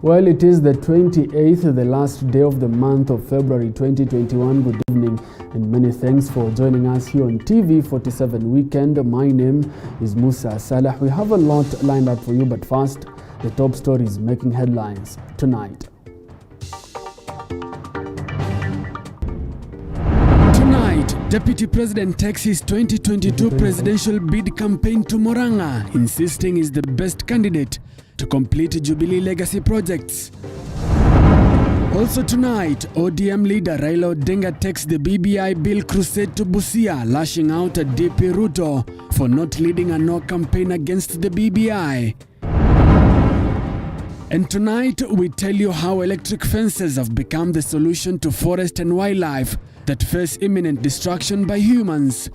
Well, it is the 28th, the last day of the month of February 2021. Good evening and many thanks for joining us here on TV47 Weekend. My name is Musa Salah. We have a lot lined up for you, but first, the top stories making headlines tonight. Tonight, Deputy President takes his 2022 presidential bid campaign to Murang'a, insisting he's the best candidate to complete Jubilee legacy projects. Also tonight, ODM leader Raila Odinga takes the BBI bill crusade to Busia, lashing out at DP Ruto for not leading a no campaign against the BBI. And tonight, we tell you how electric fences have become the solution to forest and wildlife that face imminent destruction by humans.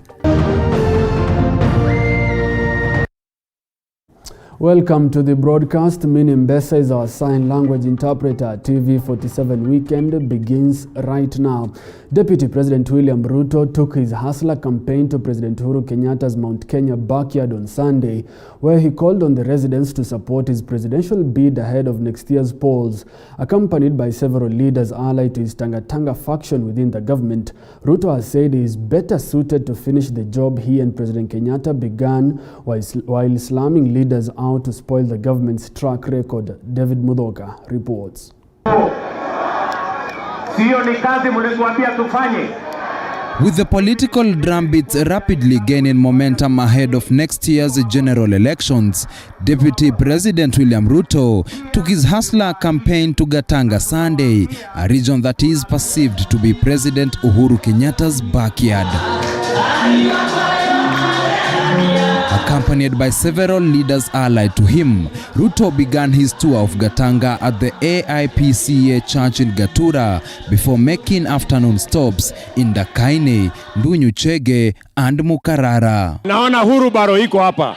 Welcome to the broadcast. Minnie Mbesa is our sign language interpreter. TV47 Weekend begins right now. Deputy President William Ruto took his hustler campaign to President Uhuru Kenyatta's Mount Kenya backyard on Sunday, where he called on the residents to support his presidential bid ahead of next year's polls. Accompanied by several leaders allied to his Tanga faction within the government, Ruto has said he is better suited to finish the job he and President Kenyatta began while slamming leaders out to spoil the government's track record. David Mudoka reports. With the political drumbeats rapidly gaining momentum ahead of next year's general elections, Deputy President William Ruto took his hustler campaign to Gatanga Sunday, a region that is perceived to be President Uhuru Kenyatta's backyard. Accompanied by several leaders allied to him, Ruto began his tour of Gatanga at the AIPCA church in Gatura before making afternoon stops in Dakaine, Ndunyuchege and Mukarara. Naona hurubaro iko hapa.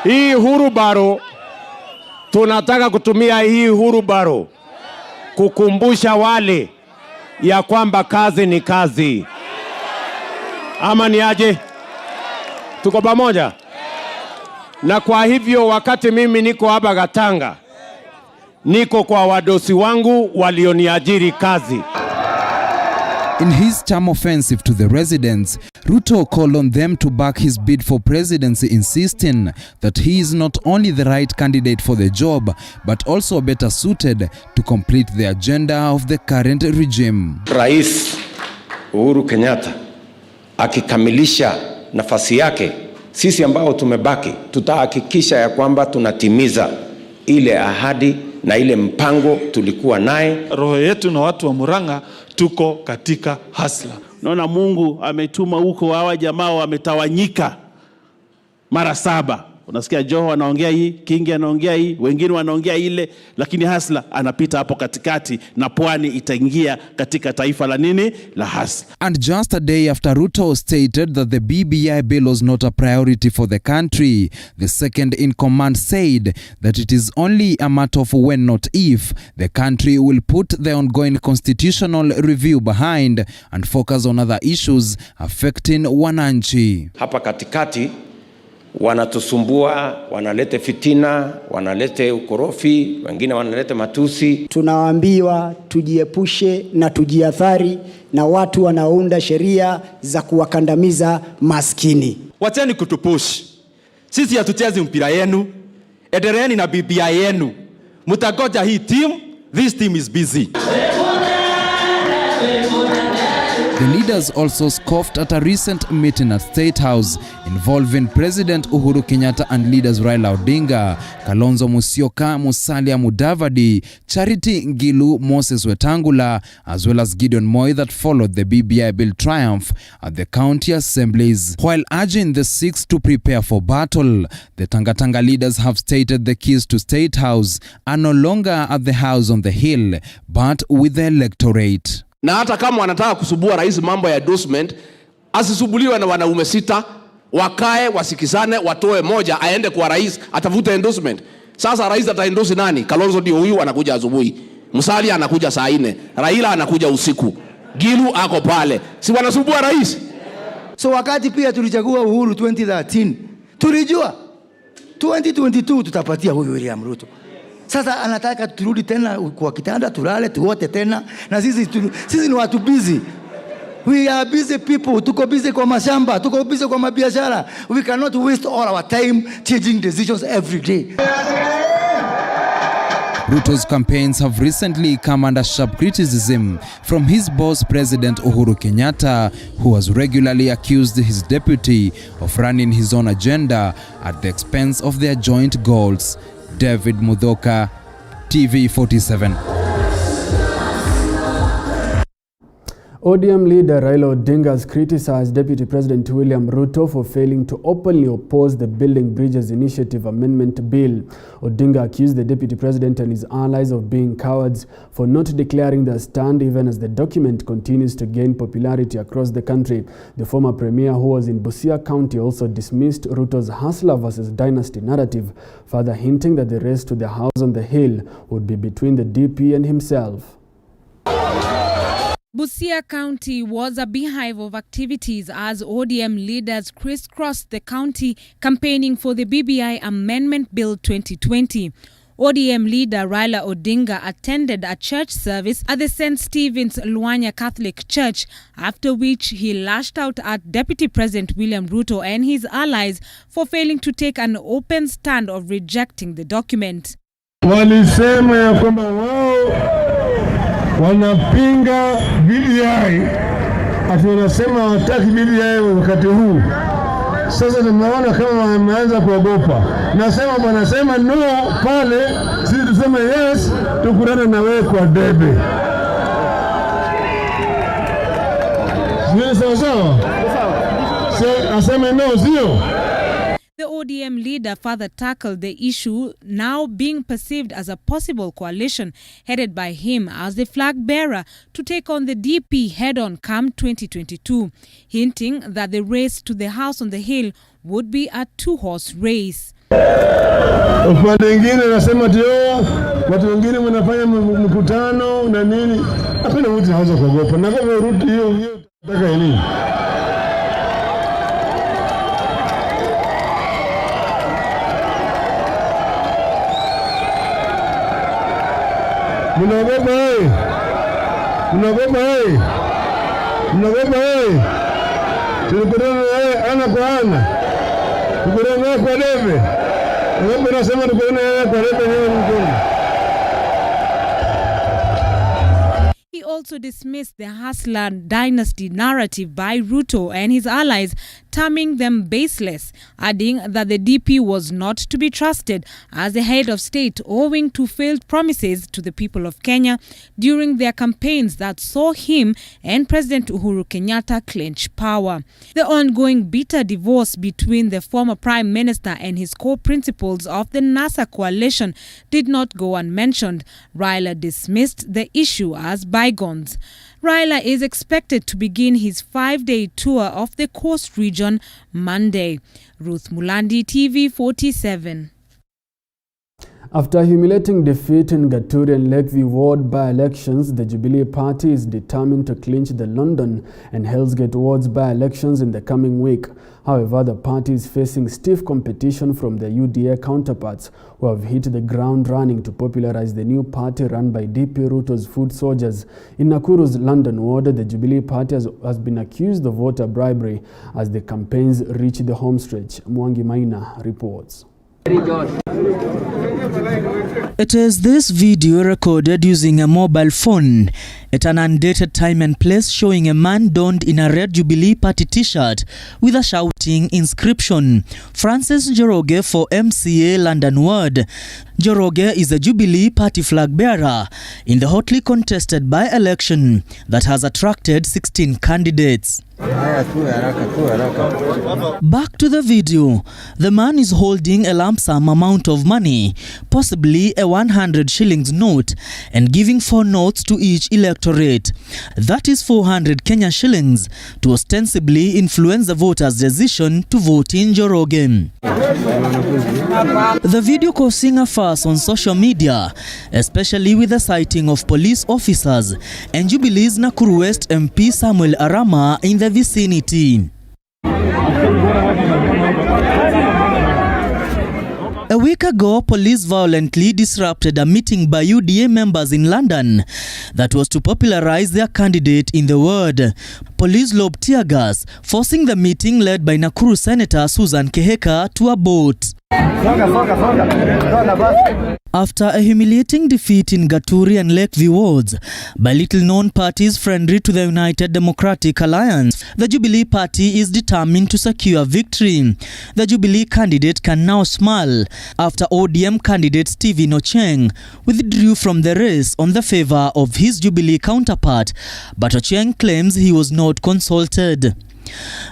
Hii hurubaro, tunataka kutumia hii hurubaro kukumbusha wale ya kwamba kazi ni kazi. Ama ni aje? Tuko pamoja? Na kwa hivyo wakati mimi niko hapa Gatanga, niko kwa wadosi wangu walioniajiri kazi. In his charm offensive to the residents, Ruto called on them to back his bid for presidency, insisting that he is not only the right candidate for the job, but also better suited to complete the agenda of the current regime. Rais Uhuru Kenyatta akikamilisha nafasi yake, sisi ambao tumebaki tutahakikisha ya kwamba tunatimiza ile ahadi na ile mpango tulikuwa naye. Roho yetu na watu wa Murang'a tuko katika hasla. Naona Mungu ametuma huko hawa jamaa wametawanyika mara 7. Unasikia Joho anaongea hii, Kingi anaongea hii, wengine wanaongea ile, lakini hasla anapita hapo katikati na pwani itaingia katika taifa la nini? La hasla. And just a day after Ruto stated that the BBI bill was not a priority for the country, the second in command said that it is only a matter of when, not if, the country will put the ongoing constitutional review behind and focus on other issues affecting wananchi. Hapa katikati wanatusumbua, wanalete fitina, wanalete ukorofi, wengine wanalete matusi. Tunawaambiwa tujiepushe na tujiathari na watu wanaounda sheria za kuwakandamiza maskini. Wacheni kutupush. Sisi hatuchezi mpira yenu. Endeleeni na BBI yenu. Mtagoja hii team. This team is busy. The leaders also scoffed at a recent meeting at State House involving President Uhuru Kenyatta and leaders Raila Odinga, Kalonzo Musyoka, Musalia Mudavadi, Charity Ngilu, Moses Wetangula, as well as Gideon Moi that followed the BBI bill triumph at the county assemblies. While urging the Sikhs to prepare for battle, the Tanga leaders have stated the keys to State House are no longer at the house on the hill, but with the electorate. Na hata kama wanataka kusubua rais mambo ya endorsement, asisubuliwe na wanaume 6, wakae, wasikizane, watoe moja, aende kwa rais, atafuta endorsement. Sasa rais ataendorse nani? Kalonzo ndio huyu anakuja asubuhi. Musalia anakuja saa 4. Raila anakuja usiku. Gilu ako pale. Si wanasubua rais? So wakati pia tulichagua Uhuru 2013, tulijua 2022 tutapatia huyu William Ruto. Sasa anataka turudi tena kwa kitanda tulale tuote tena, na sisi ni watu busy. We are busy people. Tuko busy kwa mashamba, tuko busy kwa mabiashara. We cannot waste all our time changing decisions every day. Ruto's campaigns have recently come under sharp criticism from his boss, President Uhuru Kenyatta, who has regularly accused his deputy of running his own agenda at the expense of their joint goals. David Mudhoka, TV47. ODM leader Raila Odinga has criticized Deputy President William Ruto for failing to openly oppose the Building Bridges Initiative Amendment Bill. Odinga accused the Deputy President and his allies of being cowards for not declaring their stand even as the document continues to gain popularity across the country. The former premier, who was in Busia County, also dismissed Ruto's hustler versus dynasty narrative, further hinting that the race to the house on the hill would be between the DP and himself. Busia County was a beehive of activities as ODM leaders crisscrossed the county campaigning for the BBI Amendment Bill 2020. ODM leader Raila Odinga attended a church service at the St. Stephen's Luanya Catholic Church, after which he lashed out at Deputy President William Ruto and his allies for failing to take an open stand of rejecting the document. Walisema ya kwamba wao wanapinga BBI, ati wanasema wataki BBI wakati huu. Sasa tunaona kama wameanza kuogopa. Nasema wanasema no pale, sisi tuseme yes, tukurana na wewe kwa debe. Sio sawa? Sasa aseme no, sio? The ODM leader further tackled the issue, now being perceived as a possible coalition headed by him as the flag bearer to take on the DP head-on come 2022, hinting that the race to the house on the hill would be a two-horse race. Upande mwingine nasema tio, watu wengine wanafanya mkutano na nini, hapana mtu haweza kuogopa. Na kama ruti hiyo nataka nini? Mnaogopa wewe? Mnaogopa wewe? Mnaogopa wewe? Tulikutana wewe ana kwa ana. Tukutana kwa debe. Wewe unasema tukutana kwa debe leo mkono. He also dismissed the hustler dynasty narrative by Ruto and his allies, terming them baseless, adding that the DP was not to be trusted as the head of state owing to failed promises to the people of Kenya during their campaigns that saw him and President Uhuru Kenyatta clinch power. The ongoing bitter divorce between the former Prime Minister and his co-principals of the NASA coalition did not go unmentioned. Raila dismissed the issue as bygones. Raila is expected to begin his 5-day tour of the coast region Monday. Ruth Mulandi, TV47. After humiliating defeat in Gaturi and Lakeview ward by-elections, the Jubilee Party is determined to clinch the London and Hells Gate wards by-elections in the coming week. However, the party is facing stiff competition from the UDA counterparts, who have hit the ground running to popularize the new party run by DP Ruto's foot soldiers. In Nakuru's London ward, the Jubilee Party has been accused of voter bribery as the campaigns reach the home stretch. Mwangi Maina reports. It is this video recorded using a mobile phone at an undated time and place, showing a man donned in a red Jubilee Party t-shirt with a shouting inscription, Francis Njoroge for MCA London Ward. Njoroge is a Jubilee Party flag bearer in the hotly contested by-election that has attracted 16 candidates. Back to the video. The man is holding a lump sum amount of money, possibly a 100 shillings note, and giving 4 notes to each electorate. That is 400 Kenya shillings to ostensibly influence the voters' decision to vote in Njoroge. The video causing a fuss on social media, especially with the sighting of police officers and Jubilee's Nakuru West MP Samuel Arama in the vicinity. A week ago, police violently disrupted a meeting by UDA members in London that was to popularize their candidate in the ward. Police lobbed tear gas, forcing the meeting led by Nakuru Senator Susan Keheka to abort. After a humiliating defeat in Gaturi and Lakeview wards by little-known parties friendly to the United Democratic Alliance, the Jubilee Party is determined to secure victory. The Jubilee candidate can now smile after ODM candidate Stephen Ocheng withdrew from the race on the favor of his Jubilee counterpart, but Ocheng claims he was not consulted.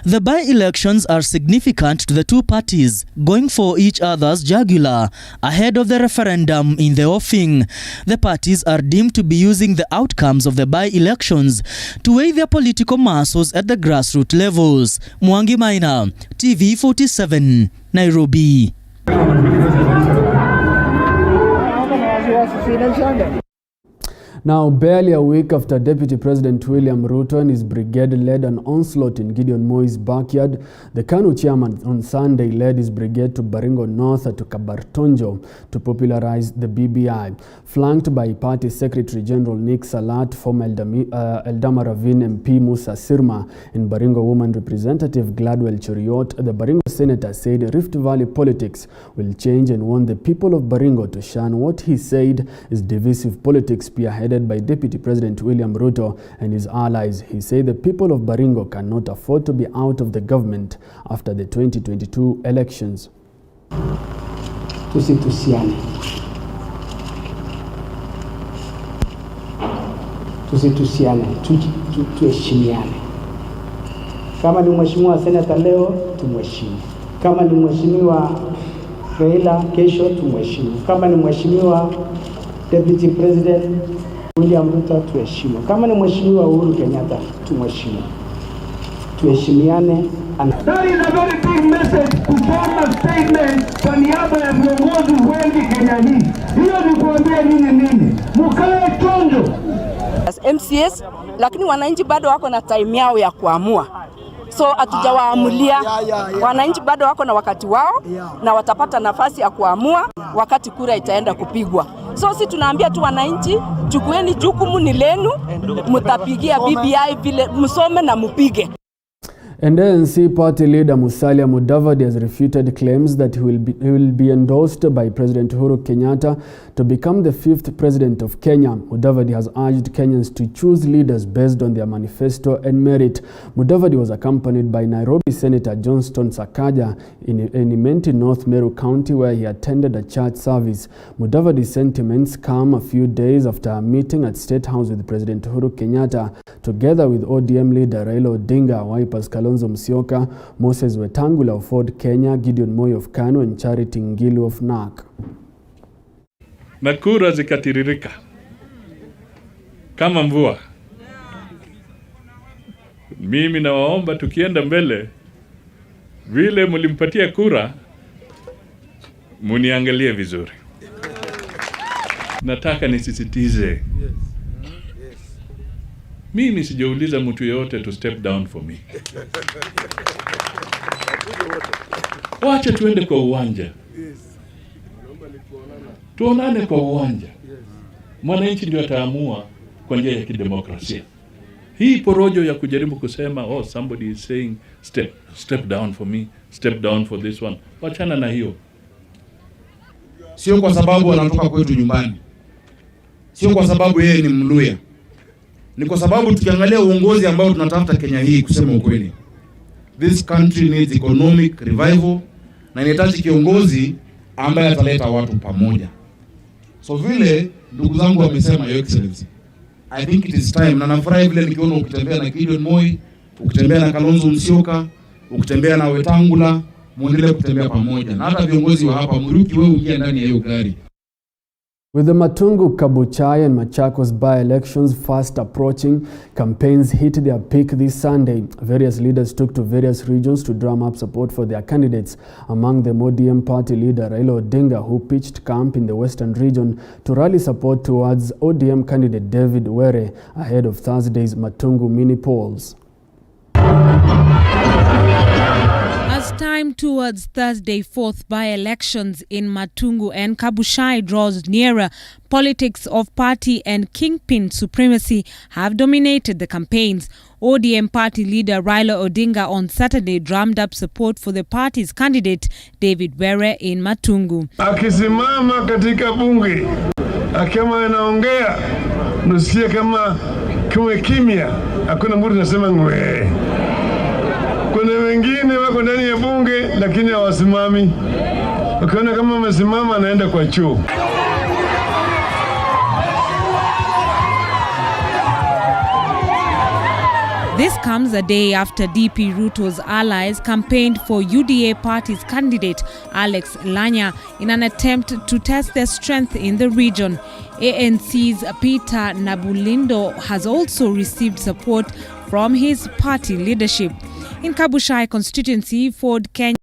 The by-elections are significant to the two parties, going for each other's jugular ahead of the referendum in the offing. The parties are deemed to be using the outcomes of the by-elections to weigh their political muscles at the grassroots levels. Mwangi Maina, TV47, Nairobi. Now, barely a week after Deputy President William Ruto and his brigade led an onslaught in Gideon Moi's backyard, the KANU chairman on Sunday led his brigade to Baringo North to Kabartonjo to popularize the BBI. Flanked by Party Secretary General Nick Salat, former Eldama Ravine MP Musa Sirma, and Baringo Woman Representative Gladwell Cheriot, the Baringo Senator said Rift Valley politics will change and want the people of Baringo to shun what he said is divisive politics spearheaded by Deputy President William Ruto and his allies. He said the people of Baringo cannot afford to be out of the government after the 2022 elections. Tusitusiane. Tuheshimiane. Kama ni mheshimiwa senata leo, tumheshimu. Kama ni mheshimiwa Raila kesho, tumheshimu. Kama ni mheshimiwa Deputy President William Ruto, tuheshimu. Kama ni mheshimiwa Uhuru Kenyatta, tumheshimu. Tuheshimiane. That is a very big message to form a statement kwa niaba ya viongozi wengi Kenya hii. Hiyo ni kuambia nini? Mkae chonjo. As MCS, lakini wananchi bado wako na time yao ya kuamua. So hatujawaamulia. Wananchi bado wako na wakati wao na watapata nafasi ya kuamua wakati kura itaenda kupigwa. So si tunaambia tu wananchi, chukueni jukumu ni lenu, mtapigia BBI vile msome na mupige. And ANC party leader Musalia Mudavadi has refuted claims that he will be endorsed by President Uhuru Kenyatta to become the 5th president of Kenya. Mudavadi has urged Kenyans to choose leaders based on their manifesto and merit. Mudavadi was accompanied by Nairobi Senator Johnston Sakaja in Imenti, North Meru County, where he attended a church service. Mudavadi's sentiments come a few days after a meeting at State House with President Uhuru Kenyatta, together with ODM leader Raila Odinga, Wiper's Kalonzo Musyoka, Moses Wetangula of Ford Kenya, Gideon Moi of KANU, and Charity Ngilu of NARC. Na kura zikatiririka kama mvua. Mimi nawaomba tukienda mbele, vile mlimpatia kura, muniangalie vizuri. Nataka nisisitize, mimi sijauliza mtu yote to step down for me. Wacha tuende kwa uwanja. Tuonane kwa uwanja. Mwananchi ndio ataamua kwa njia ya kidemokrasia. Hii porojo ya kujaribu kusema somebody is saying step down for me, step down for this one. Wachana na hiyo. Sio kwa sababu anatoka kwetu nyumbani. Sio kwa sababu yeye ni Mluya. Ni kwa sababu tukiangalia uongozi ambao tunatafuta Kenya hii, kusema ukweli, this country needs economic revival na inahitaji kiongozi ambaye ataleta watu pamoja. So vile ndugu zangu wamesema, Your Excellency, I think it is time, na nafurahi vile nikiona ukitembea na Gideon Moi, ukitembea na Kalonzo Musyoka, ukitembea na Wetangula, muendelee kutembea pamoja. Na hata viongozi wa hapa Muruki, wewe ukienda ndani ya hiyo gari. With the Matungu, Kabuchai and Machakos by-elections fast approaching, campaigns hit their peak this Sunday. Various leaders took to various regions to drum up support for their candidates. Among them, ODM party leader Raila Odinga, who pitched camp in the western region to rally support towards ODM candidate David Were ahead of Thursday's Matungu mini polls. As Time towards Thursday 4th by-elections in Matungu and Kabuchai draws nearer. Politics of party and kingpin supremacy have dominated the campaigns. ODM party leader Raila Odinga on Saturday drummed up support for the party's candidate David Were in Matungu. Akisimama katika bunge, akiwa anaongea, nusia kama kimya, hakuna mtu anasema ngwe. Kuna wengine wako ndani ya bunge lakini hawasimami. Ukiona kama wamesimama anaenda kwa choo. This comes a day after DP Ruto's allies campaigned for UDA party's candidate Alex Lanya in an attempt to test their strength in the region. ANC's Peter Nabulindo has also received support from his party leadership. In Kabuchai constituency, Ford Kenya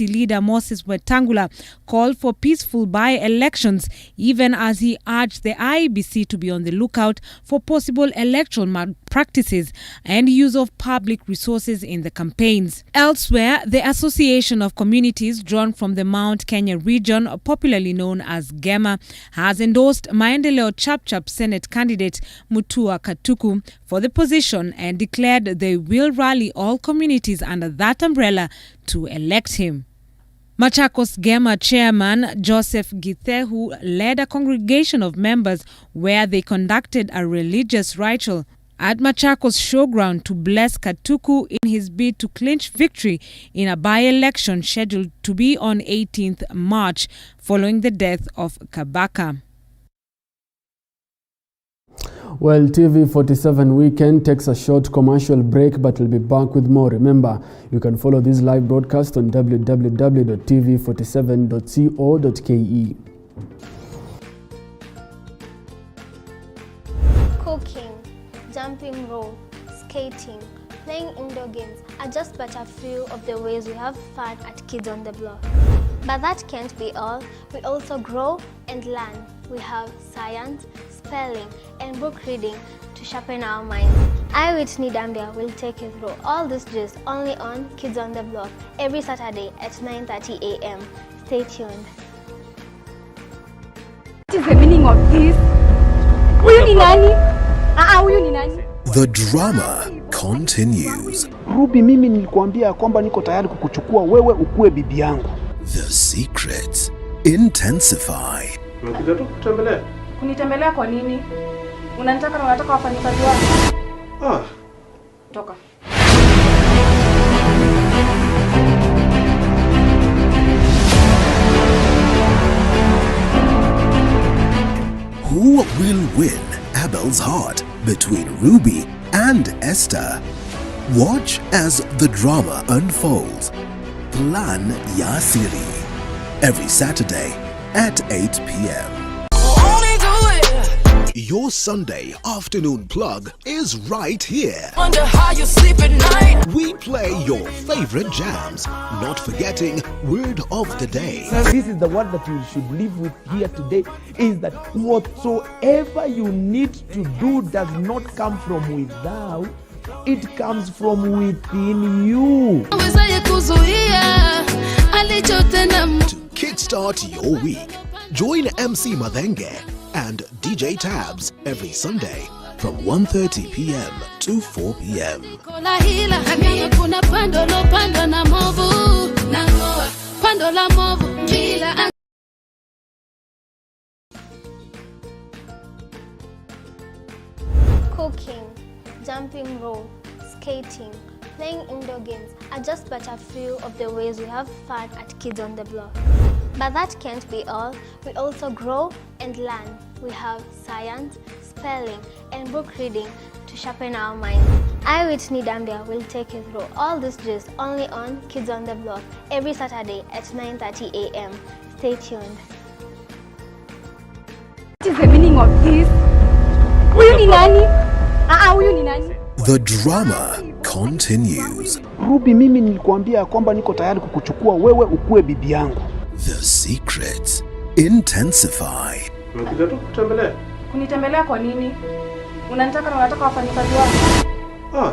leader Moses Wetangula called for peaceful by-elections, even as he urged the IEBC to be on the lookout for possible electoral malpractices and use of public resources in the campaigns. Elsewhere, the Association of Communities drawn from the Mount Kenya region, popularly known as GEMA, has endorsed Maendeleo Chapchap Senate candidate Mutua Katuku for the position and declared they will rally all communities under that umbrella to elect him. Machakos Gema chairman Joseph Githehu led a congregation of members where they conducted a religious ritual at Machakos showground to bless Katuku in his bid to clinch victory in a by-election scheduled to be on 18th March following the death of Kabaka. Well, TV47 Weekend takes a short commercial break, but we'll be back with more. Remember, you can follow this live broadcast on www.tv47.co.ke. Cooking, jumping rope, skating, playing indoor games are just but a few of the ways we have fun at Kids on the Block. But that can't be all. We also grow and learn. We have science, spelling, and book reading to sharpen our minds. I, Whitney Dambia, will take you through all this just only on Kids on the Block every Saturday at 9:30 a.m. Stay tuned. What is the meaning of this? Huyu ni nani? Huyu ni nani? The drama continues. Ruby, mimi nilikwambia kwamba niko tayari kukuchukua wewe ukue bibi yangu. The secrets intensify. Unakuja tu kutembelea? Kunitembelea kwa nini? Unanitaka na unataka wafanyikazi wako? Toka. Who will win Abel's heart between Ruby and Esther? Watch as the drama unfolds. Plan ya Siri every Saturday at 8 p.m. Your Sunday afternoon plug is right here. Wonder how you sleep at night. We play your favorite jams, not forgetting word of the day. This is the word that you should live with here today, is that whatsoever you need to do does not come from without, it comes from within you. To kickstart your week, join MC Madenge and DJ Tabs every Sunday from 1:30 p.m. to 4 p.m. Cooking, jumping rope, skating, playing indoor games are just but a few of the ways we have fun at Kids on the Block. But that can't be all. We also grow and learn. We have science, spelling, and book reading to sharpen our minds. I, Whitney Dambia, will take you through all this just only on Kids on the Block every Saturday at 9:30 a.m. Stay tuned. What is the meaning of this? Huyu ni nani? Huyu ni nani? The drama continues. Ruby, mimi nilikwambia kwamba niko tayari kukuchukua wewe ukue bibi yangu. The secrets intensify. Unakuja tu kutembelea? Kunitembelea kwa nini? Unanitaka na unataka wafanyikazi wako? Ah.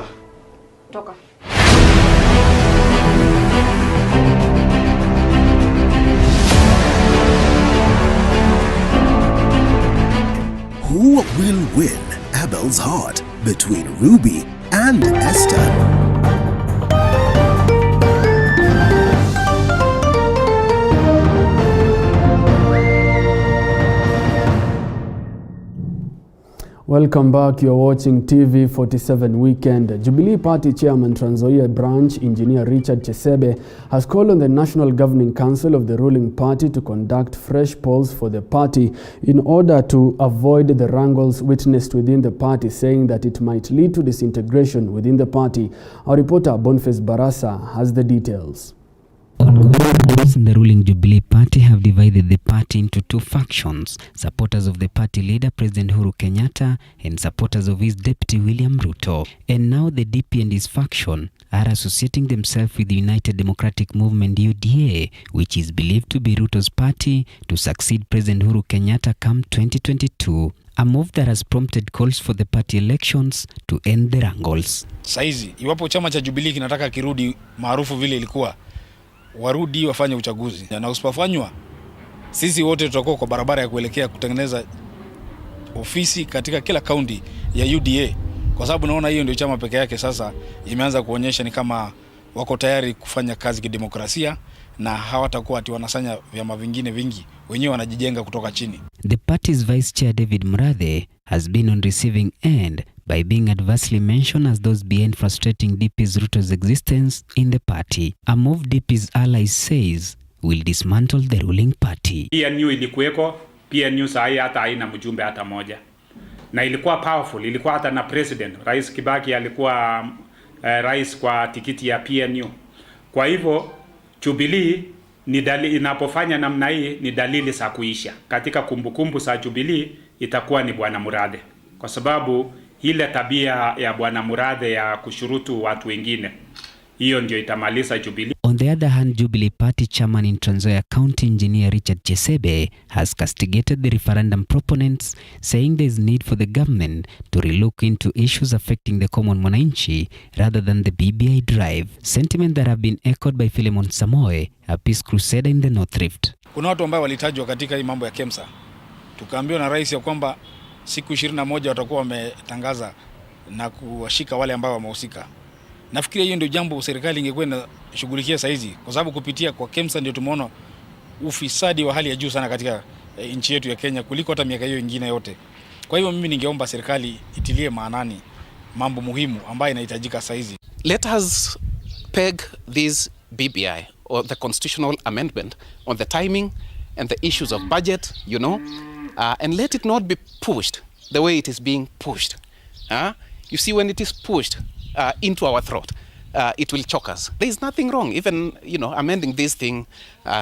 Toka. Who will win Abel's heart between Ruby and Esther? Welcome back. You're watching TV47 Weekend. Jubilee Party Chairman Trans Nzoia Branch Engineer Richard Chesebe has called on the National Governing Council of the ruling party to conduct fresh polls for the party in order to avoid the wrangles witnessed within the party, saying that it might lead to disintegration within the party. Our reporter Boniface Barasa has the details. Those in the ruling Jubilee Party have divided the party into two factions, supporters of the party leader President Uhuru Kenyatta and supporters of his deputy William Ruto. And now the DP and his faction are associating themselves with the United Democratic Movement UDA, which is believed to be Ruto's party to succeed President Uhuru Kenyatta come 2022. A move that has prompted calls for the party elections to end the wrangles. Saizi, iwapo chama cha Jubilee kinataka kirudi maarufu vile ilikuwa, warudi wafanye uchaguzi. Na usipofanywa, sisi wote tutakuwa kwa barabara ya kuelekea kutengeneza ofisi katika kila kaunti ya UDA. Kwa sababu naona hiyo ndio chama peke yake sasa imeanza kuonyesha ni kama wako tayari kufanya kazi kidemokrasia na hawatakuwa ati wanasanya vyama vingine vingi, wenyewe wanajijenga kutoka chini. The party's vice chair David Mradhe has been on receiving end by being adversely mentioned as those behind frustrating DP's Ruto's existence in the party. A move DP's allies says will dismantle the ruling party. PNU ilikuweko, PNU sahi hata haina mjumbe hata moja. Na ilikuwa powerful, ilikuwa hata na president. Rais Kibaki alikuwa rais kwa tikiti ya PNU. Kwa hivyo Jubilee ni dalili, inapofanya namna hii ni dalili za kuisha. Katika kumbukumbu za Jubilee itakuwa ni Bwana Murathe. Kwa sababu ile tabia ya Bwana Murathe ya kushurutu watu wengine, hiyo ndio itamaliza Jubilee. On the other hand, Jubilee Party chairman in Trans Nzoia County Engineer Richard Chesebe has castigated the referendum proponents, saying there is need for the government to relook into issues affecting the common mwananchi rather than the BBI drive. Sentiment that have been echoed by Philemon Samoe, a peace crusader in the North Rift. Kuna watu ambao walitajwa katika hii mambo ya KEMSA. Tukaambiwa na rais ya kwamba siku 21 watakuwa wametangaza na kuwashika wale ambao wamehusika. Nafikiri hiyo ndio jambo serikali ingekuwa inashughulikia saizi, kwa sababu kupitia kwa KEMSA ndio tumeona ufisadi wa hali ya juu sana katika nchi yetu ya Kenya kuliko hata miaka hiyo ingine yote. Kwa hivyo mimi ningeomba serikali itilie maanani mambo muhimu ambayo inahitajika saizi. Let us peg this BBI or the constitutional amendment on the timing and the issues of budget, and let it not be pushed the way it is being pushed. You see, when it is pushed into our throat, it will choke us. There is nothing wrong, even amending this thing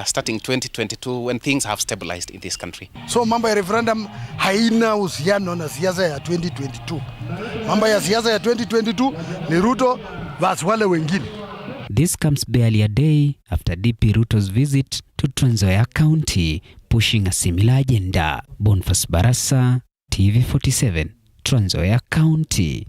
starting 2022 when things have stabilized in this country. So mambo ya referendum haina uhusiano na siasa ya 2022. Mambo ya siasa ya 2022 ni Ruto versus wale wengine. This comes barely a day after DP Ruto's visit to Trans Nzoia County, pushing a similar agenda. Boniface Barasa, TV47, Trans Nzoia County.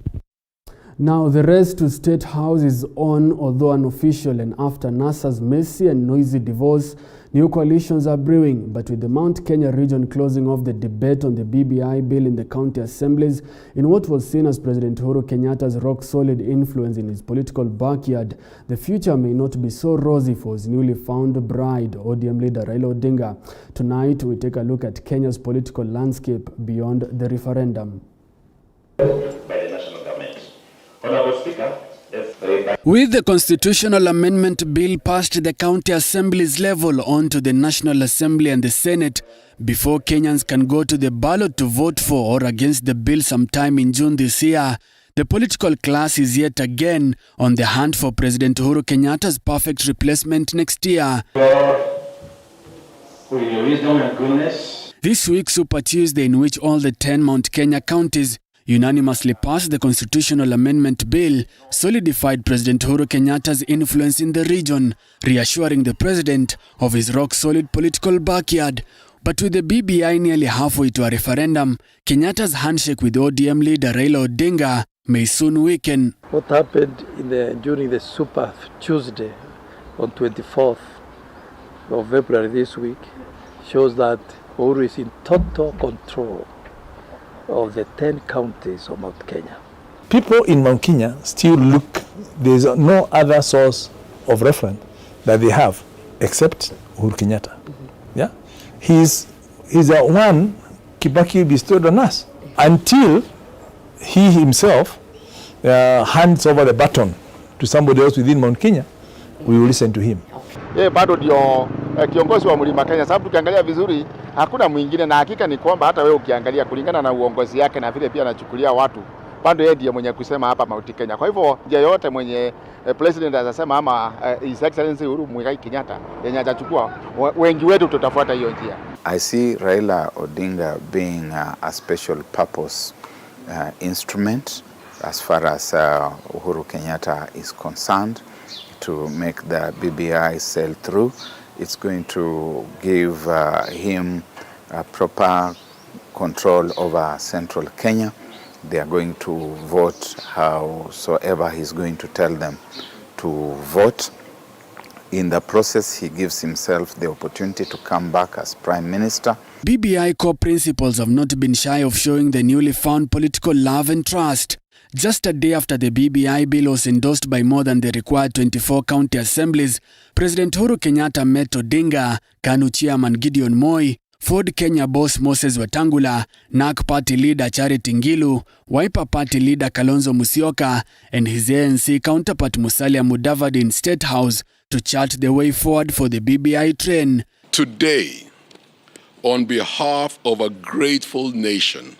Now, the race to State House is on, although unofficial, and after NASA's messy and noisy divorce, new coalitions are brewing. But with the Mount Kenya region closing off the debate on the BBI bill in the county assemblies, in what was seen as President Uhuru Kenyatta's rock-solid influence in his political backyard, the future may not be so rosy for his newly found bride, ODM leader Raila Odinga. Tonight, we take a look at Kenya's political landscape beyond the referendum. With the constitutional amendment bill passed the county assemblies level on to the National Assembly and the Senate, before Kenyans can go to the ballot to vote for or against the bill sometime in June this year, the political class is yet again on the hunt for President Uhuru Kenyatta's perfect replacement next year. This week, Super Tuesday, in which all the 10 Mount Kenya counties unanimously passed the constitutional amendment bill, solidified President Uhuru Kenyatta's influence in the region, reassuring the president of his rock-solid political backyard. But with the BBI nearly halfway to a referendum, Kenyatta's handshake with ODM leader Raila Odinga may soon weaken. What happened during the Super Tuesday on 24th of February this week shows that Uhuru is in total control of the 10 counties of Mount Kenya. People in Mount Kenya still look, there's no other source of reference that they have except Uhuru Kenyatta. Yeah? He's the one Kibaki bestowed on us until he himself hands over the baton to somebody else within Mount Kenya. We will listen to him. Bado ndio kiongozi wa Mlima Kenya, sababu tukiangalia vizuri hakuna mwingine, na hakika ni kwamba hata wewe ukiangalia kulingana na uongozi yake na vile pia anachukulia watu, bado yeye ndiye mwenye kusema hapa Mount Kenya. Kwa hivyo njia yote mwenye president anasema ama His Excellency Uhuru Muigai Kenyatta yenye atachukua, wengi wetu tutafuata hiyo njia. I see Raila Odinga being a special purpose instrument as far as Uhuru Kenyatta is concerned to make the BBI sail through. It's going to give him proper control over central Kenya. They are going to vote howsoever he's going to tell them to vote. In the process, he gives himself the opportunity to come back as Prime Minister. BBI core principles have not been shy of showing the newly found political love and trust. Just a day after the BBI bill was endorsed by more than the required 24 county assemblies, President Uhuru Kenyatta met Odinga, KANU chairman Gideon Moi, Ford Kenya boss Moses Wetangula, NARC party leader Charity Ngilu, Wiper party leader Kalonzo Musyoka, and his ANC counterpart Musalia Mudavadi in State House to chart the way forward for the BBI train. Today, on behalf of a grateful nation,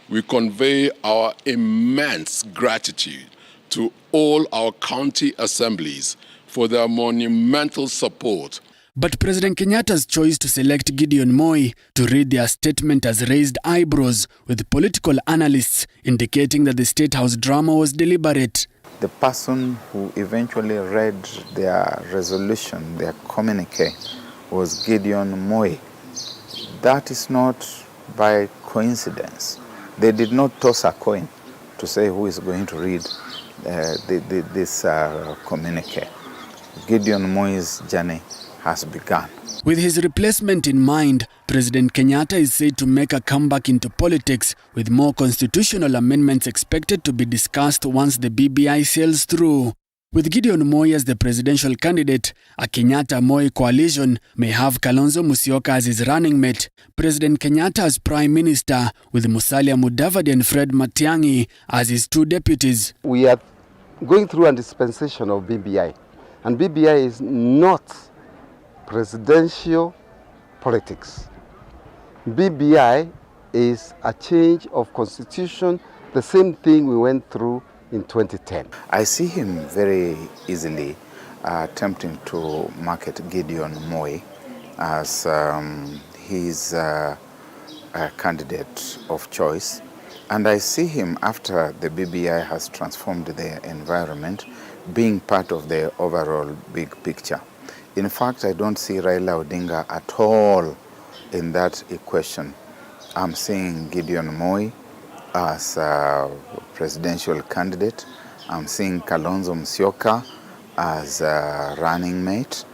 we convey our immense gratitude to all our county assemblies for their monumental support. But President Kenyatta's choice to select Gideon Moi to read their statement has raised eyebrows, with political analysts indicating that the State House drama was deliberate. The person who eventually read their resolution, their communique, was Gideon Moi. That is not by coincidence. They did not toss a coin to say who is going to read this communique. Gideon Moi's journey has begun. With his replacement in mind, President Kenyatta is said to make a comeback into politics, with more constitutional amendments expected to be discussed once the BBI sails through. With Gideon Moi as the presidential candidate, a Kenyatta-Moi coalition may have Kalonzo Musyoka as his running mate, President Kenyatta as Prime Minister, with Musalia Mudavadi and Fred Matiang'i as his two deputies. We are going through a dispensation of BBI, and BBI is not presidential politics. BBI is a change of constitution, the same thing we went through in 2010. I see him very easily attempting to market Gideon Moi as his candidate of choice. And I see him, after the BBI has transformed the environment, being part of the overall big picture. In fact, I don't see Raila Odinga at all in that equation. I'm seeing Gideon Moi as a presidential candidate. I'm seeing Kalonzo Musyoka as a running mate.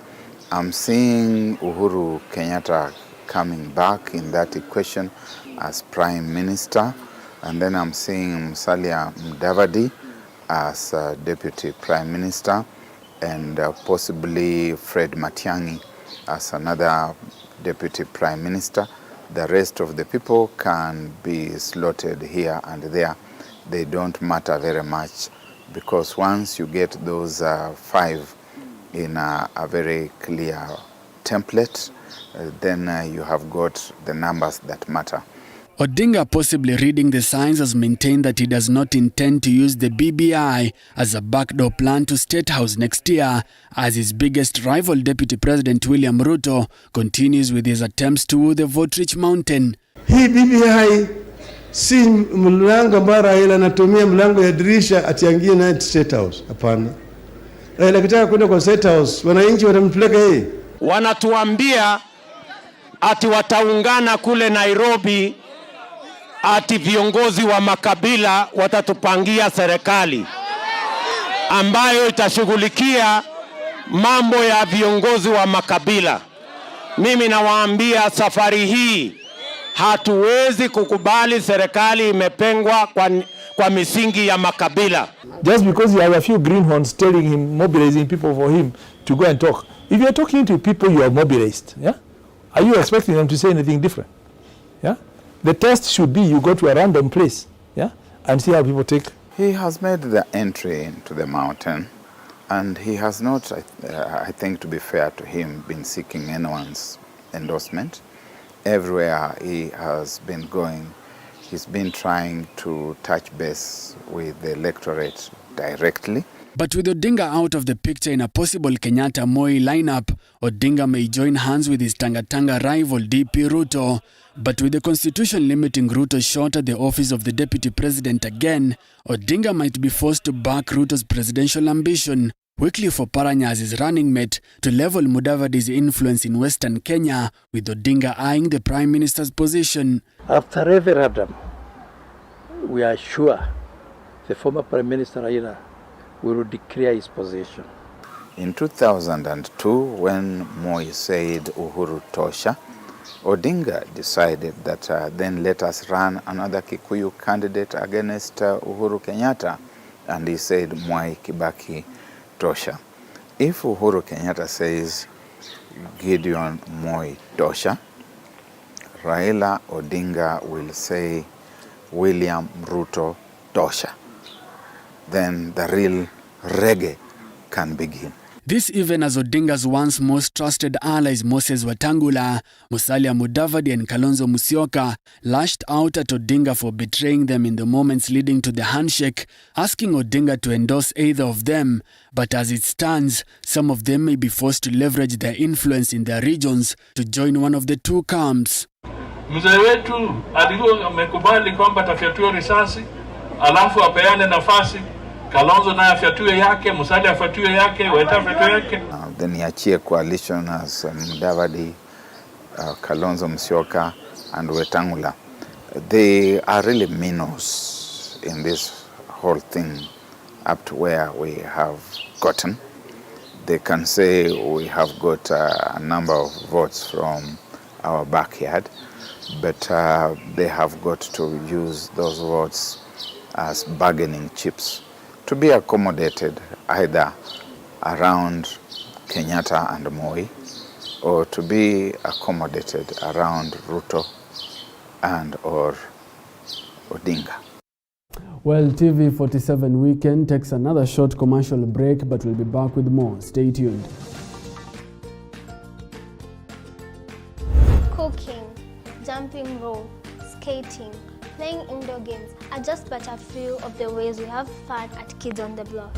I'm seeing Uhuru Kenyatta coming back in that equation as Prime Minister. And then I'm seeing Musalia Mudavadi as Deputy Prime Minister, and possibly Fred Matiang'i as another Deputy Prime Minister. The rest of the people can be slotted here and there. They don't matter very much, because once you get those five in a very clear template, then you have got the numbers that matter. Odinga, possibly reading the signs, has maintained that he does not intend to use the BBI as a backdoor plan to State House next year, as his biggest rival, Deputy President William Ruto, continues with his attempts to woo the vote-rich mountain. Hii BBI si mlango ambao Raila anatumia mlango ya dirisha atiangie na State House. Hapana. Raila kitaka kwenda kwa State House, wananchi watampeleka yeye. Wanatuambia ati wataungana kule Nairobi, ati viongozi wa makabila watatupangia serikali ambayo itashughulikia mambo ya viongozi wa makabila. Mimi nawaambia safari hii hatuwezi kukubali serikali imepengwa kwa misingi ya makabila. Just because you have a few greenhorns telling him, mobilizing people for him to go and talk. If you're talking to people you have mobilized, yeah? Are you expecting them to say anything different? Yeah? The test should be you go to a random place, yeah, and see how people take. He has made the entry into the mountain, and he has not, I think to be fair to him, been seeking anyone's endorsement. Everywhere he has been going, he's been trying to touch base with the electorate directly. But with Odinga out of the picture in a possible Kenyatta-Moi lineup, Odinga may join hands with his Tanga rival DP Ruto. But with the constitution limiting Ruto's shot at the office of the deputy president again, Odinga might be forced to back Ruto's presidential ambition, Wycliffe Oparanya as his running mate, to level Mudavadi's influence in Western Kenya, with Odinga eyeing the Prime Minister's position. After referendum, we are sure the former Prime Minister Raila will declare his position. In 2002, when Moi said Uhuru Tosha, Odinga decided that then let us run another Kikuyu candidate against Uhuru Kenyatta, and he said Mwai Kibaki Tosha. If Uhuru Kenyatta says Gideon Moi Tosha, Raila Odinga will say William Ruto Tosha. Then the real reggae can begin. This even as Odinga's once most trusted allies Moses Wetangula, Musalia Mudavadi and Kalonzo Musyoka lashed out at Odinga for betraying them in the moments leading to the handshake, asking Odinga to endorse either of them. But as it stands, some of them may be forced to leverage their influence in their regions to join one of the two camps. Mzee wetu alikuwa amekubali kwamba atafyatua risasi, alafu apeane nafasi Kalonzo na afyatue yake, Musalia afyatue yake, Weta afyatue yake. The Niachie coalition as Mudavadi, Kalonzo Musyoka and Wetangula, they are really minnows in this whole thing up to where we have gotten. They can say we have got a number of votes from our backyard, but they have got to use those votes as bargaining chips to be accommodated either around Kenyatta and Moi, or to be accommodated around Ruto and or Odinga. Well, TV47 Weekend takes another short commercial break, but we'll be back with more. Stay tuned. Cooking, jumping rope, skating, playing indoor games are just but a few of the ways we have fun at Kids on the Block.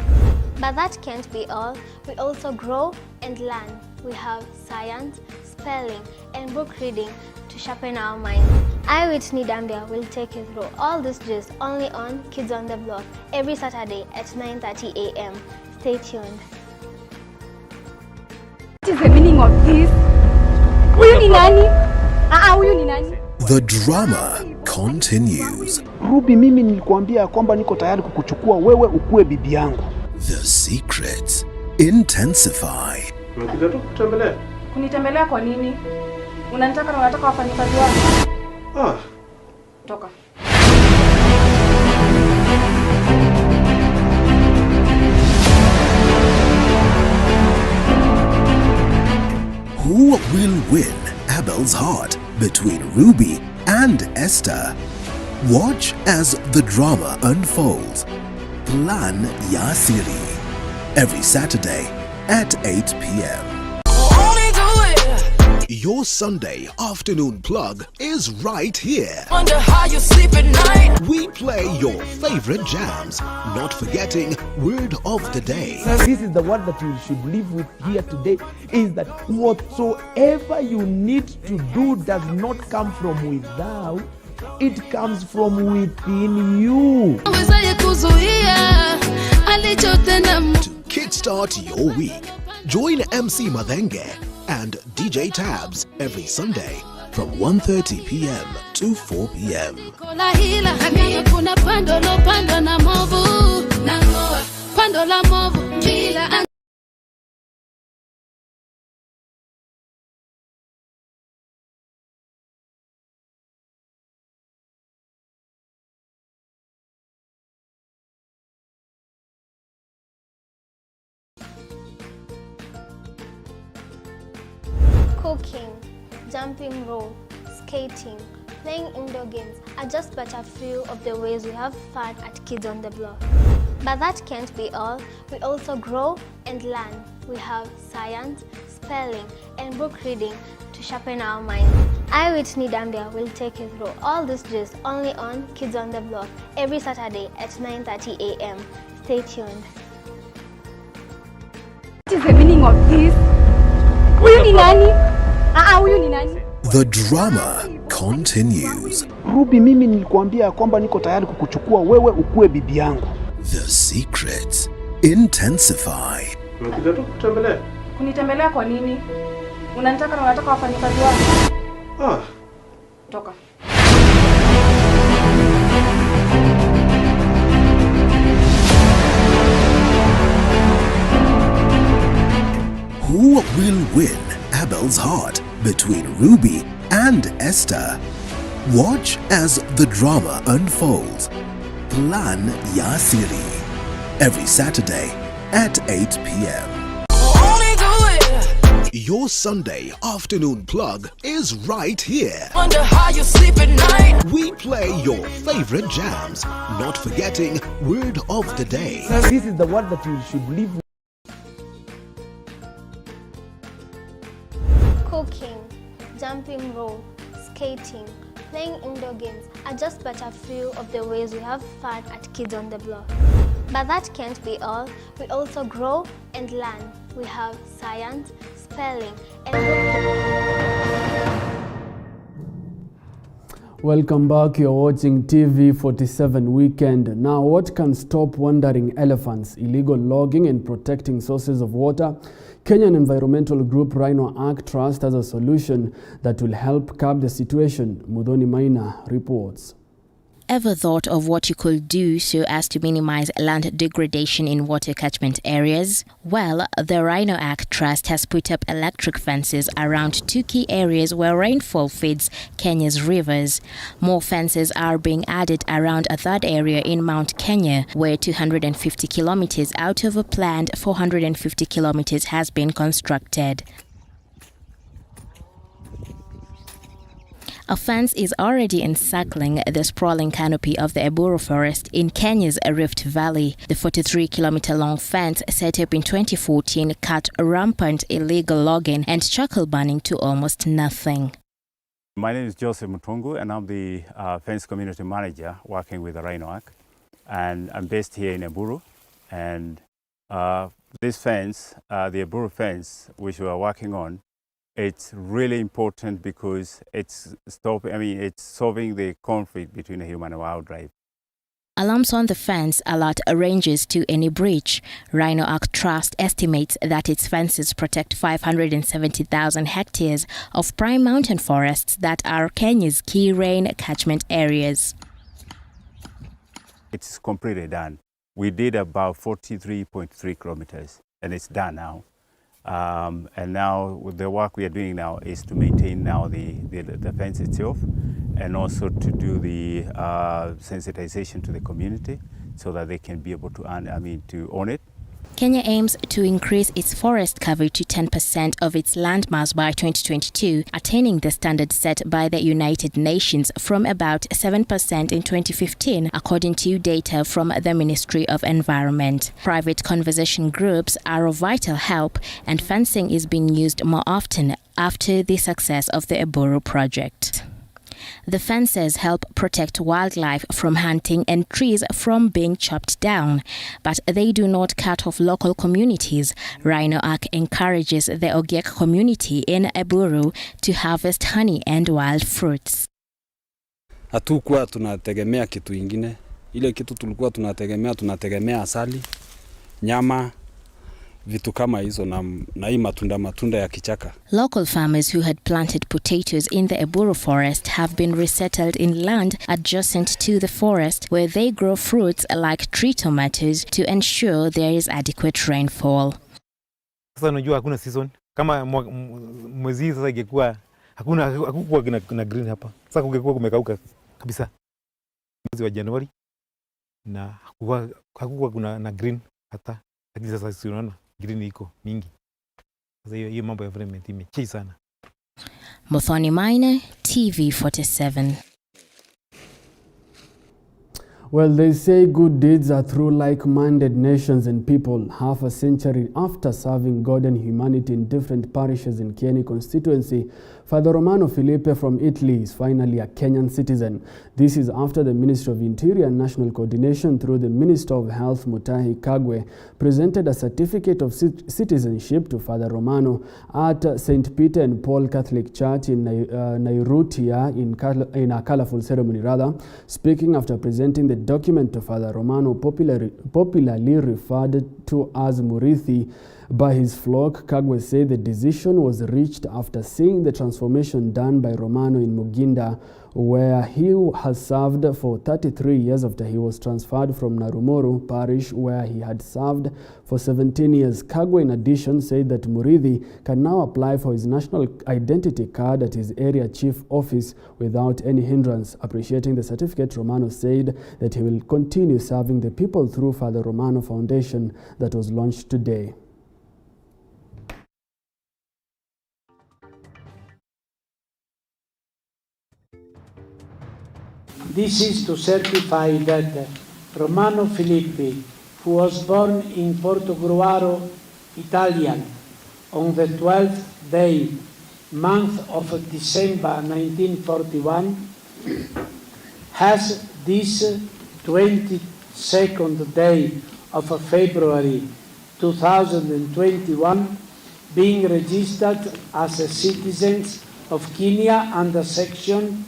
But that can't be all. We also grow and learn. We have science, spelling, and book reading to sharpen our minds. I, Whitney Dambia, will take you through all this gist only on Kids on the Block every Saturday at 9:30 a.m. Stay tuned. What is the meaning of this? Huyu ni nani? Huyu ni nani? The drama continues. Ruby, mimi nilikuambia kwamba niko tayari kukuchukua wewe ukue bibi yangu. The secrets intensify. Unakuja tu kutembelea. Kunitembelea kwa nini? Unanitaka na unataka wafanyikazi wako? Toka. Who will win Abel's heart between Ruby and Esther? Watch as the drama unfolds. Plan Yasiri. Every Saturday at 8 p.m. Your Sunday afternoon plug is right here. Wonder how you sleep at night. We play your favorite jams, not forgetting word of the day. This is the word that you should live with here today, is that whatsoever you need to do does not come from without, it comes from within you. To kickstart your week, join MC Madenge and DJ Tabs every Sunday from 1:30 p.m. to 4 p.m. Cooking, jumping rope, skating, playing indoor games are just but a few of the ways we have fun at Kids on the Block. But that can't be all. We also grow and learn. We have science, spelling, and book reading to sharpen our minds. I, Whitney Dambia, will take you through all these drills only on Kids on the Block every Saturday at 9:30 a.m. Stay tuned. What is the meaning of this? Huyu ni nani? Huyu ni nani? The drama continues. Ruby, mimi nilikwambia kwamba niko tayari kukuchukua wewe ukue bibi yangu. The secrets intensify. Unakuja tu kutembelea. Kunitembelea kwa nini? Unanitaka na unataka wafanyikazi wako? Toka. Who will win Abel's heart between Ruby and Esther? Watch as the drama unfolds. Plan ya Siri. Every Saturday at 8 p.m. Your Sunday afternoon plug is right here. Wonder how you sleep at night. We play your favorite jams, not forgetting word of the day. This is the word that you should live with. Cooking, jumping rope, skating, playing indoor games are just but a few of the ways we have fun at Kids on the Block. But that can't be all. We also grow and learn. We have science, spelling, and Welcome back. You're watching TV47 Weekend. Now, what can stop wandering elephants, illegal logging, and protecting sources of water? Kenyan environmental group Rhino Ark Trust has a solution that will help curb the situation. Mudhoni Maina reports. Ever thought of what you could do so as to minimize land degradation in water catchment areas? Well, the Rhino Ark Trust has put up electric fences around two key areas where rainfall feeds Kenya's rivers. More fences are being added around a third area in Mount Kenya, where 250 kilometers out of a planned 450 kilometers has been constructed. A fence is already encircling the sprawling canopy of the Eburu forest in Kenya's Rift Valley. The 43-kilometer-long fence set up in 2014 cut rampant illegal logging and charcoal burning to almost nothing. My name is Joseph Mutungu, and I'm the fence community manager working with the Rhino Ark. And I'm based here in Eburu. And this fence, the Eburu fence, which we are working on, it's really important because it's solving the conflict between the human and wildlife. Alarms on the fence alert rangers to any breach. Rhino Ark Trust estimates that its fences protect 570,000 hectares of prime mountain forests that are Kenya's key rain catchment areas. It's completely done. We did about 43.3 kilometers, and it's done now. And now the work we are doing now is to maintain now the fence itself, and also to do the sensitization to the community so that they can be able to own it. Kenya aims to increase its forest cover to 10% of its landmass by 2022, attaining the standard set by the United Nations from about 7% in 2015, according to data from the Ministry of Environment. Private conservation groups are of vital help, and fencing is being used more often after the success of the Eburu project. The fences help protect wildlife from hunting and trees from being chopped down, but they do not cut off local communities. Rhino Ark encourages the Ogiek community in Eburu to harvest honey and wild fruits. Hatukuwa tunategemea kitu ingine. Ile kitu tulikuwa tunategemea asali, nyama, vitu kama hizo na hii matunda ya kichaka. Local farmers who had planted potatoes in the Eburu forest have been resettled in land adjacent to the forest, where they grow fruits like tree tomatoes to ensure there is adequate rainfall. Sasa unajua hakuna season. Kama mwezi sasa ingekuwa hakukuwa na green hapa. Sasa kungekuwa kumekauka kabisa. Mwezi wa Januari na hakukuwa kuna na green hata. Lakini sasa unaona green iko mingi. Sasa hiyo mambo ya environment imechei sana. Muthoni Maina, TV47. Well, they say good deeds are through like-minded nations and people. Half a century after serving God and humanity in different parishes in Kieni constituency, Father Romano Filipe from Italy is finally a Kenyan citizen. This is after the Ministry of Interior and National Coordination through the Minister of Health Mutahi Kagwe presented a certificate of citizenship to Father Romano at St. Peter and Paul Catholic Church in Nairutia in a colorful ceremony rather. Speaking after presenting the document to Father Romano, popularly referred to as Murithi by his flock, Kagwe said the decision was reached after seeing the transformation done by Romano in Muginda, where he has served for 33 years after he was transferred from Narumoru parish, where he had served for 17 years. Kagwe, in addition, said that Murithi can now apply for his national identity card at his area chief office without any hindrance. Appreciating the certificate, Romano said that he will continue serving the people through Father Romano Foundation that was launched today. This is to certify that Romano Filippi, who was born in Portogruaro, Italian, on the 12th day, month of December 1941, has this 22nd day of February 2021 being registered as a citizen of Kenya under Section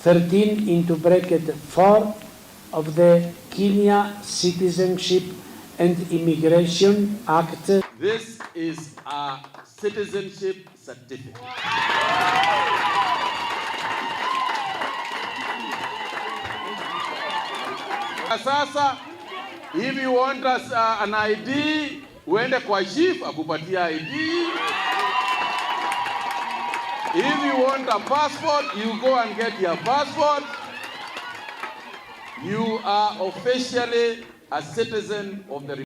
13(4) of the Kenya Citizenship and Immigration Act. This is a citizenship certificate. Sasa, if you want an ID, uende kwa chief akupatia ID. If you want a passport, you go and get your passport. You are officially a citizen of the